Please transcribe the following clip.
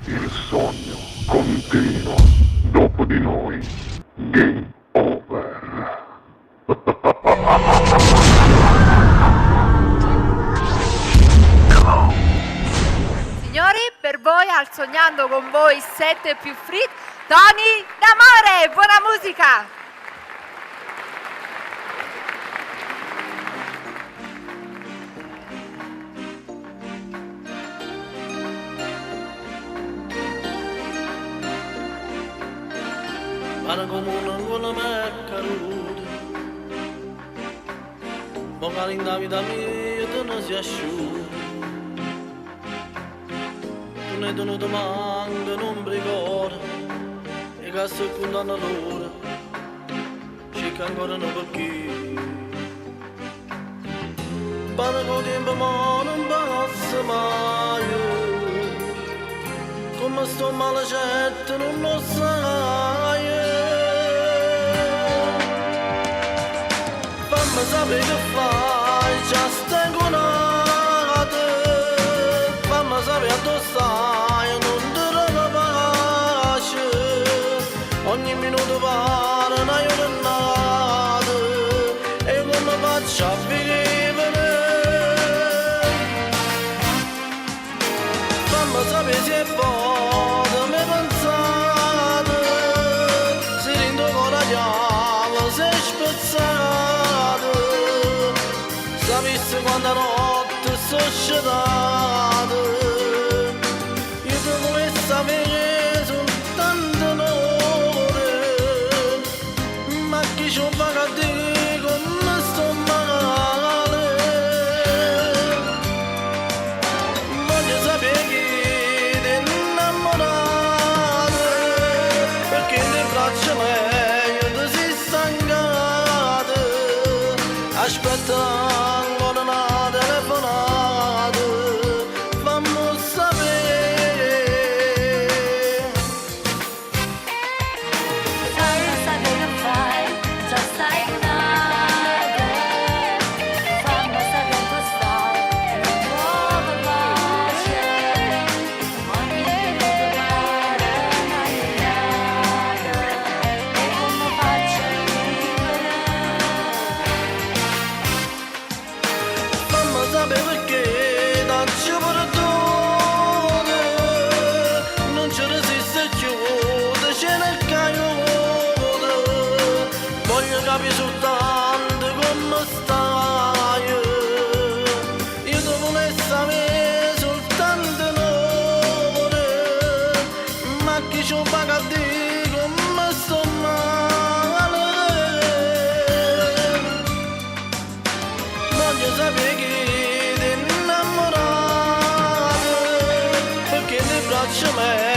Il sogno continua. Dopo di noi. Game over. Signori, per voi al Sognando con voi 7 più free, Tony D'Amore, buona musica! Para come una me caruta, magari in vita mia tu non si asciuga. Tu ne tenuto manca, non ricorda, e che sto contando l'ora, cerca ancora non perché. Para con tempo ma non passa mai, come sto male certo non lo sai. Fammi sapere che fai, già stai con fammi sapere a dove stai, non ti trovo pace. Ogni minuto pare una giornata, e come faccio a vivere? Fammi sapere se posso mi pensate, se rindo con la chiave, se spezzate. Sapessi quanta notte sono scedato, io ti volessi sapere soltanto un'ora, ma chi ci fa a dire come sto male? Voglio sapere chi ti innamorate, perché le braccia meglio ti si stancate. Aspetta ancora una telefonata, fammi sapere. Fammi sapere che fai, già stai nata. Fammi sapere che stai, non trovo pace. Ogni minuto pare una giornata, e come faccio a vivere? Fammi sapere perché non ci perdona, non ci resiste più, c'è nel caiote. Voglio capire soltanto come stai, io ti volessi sapere soltanto un'ora, ma chi ci paga a dire come sto male? Voglio sapere chi ti innamorate, perché le braccia me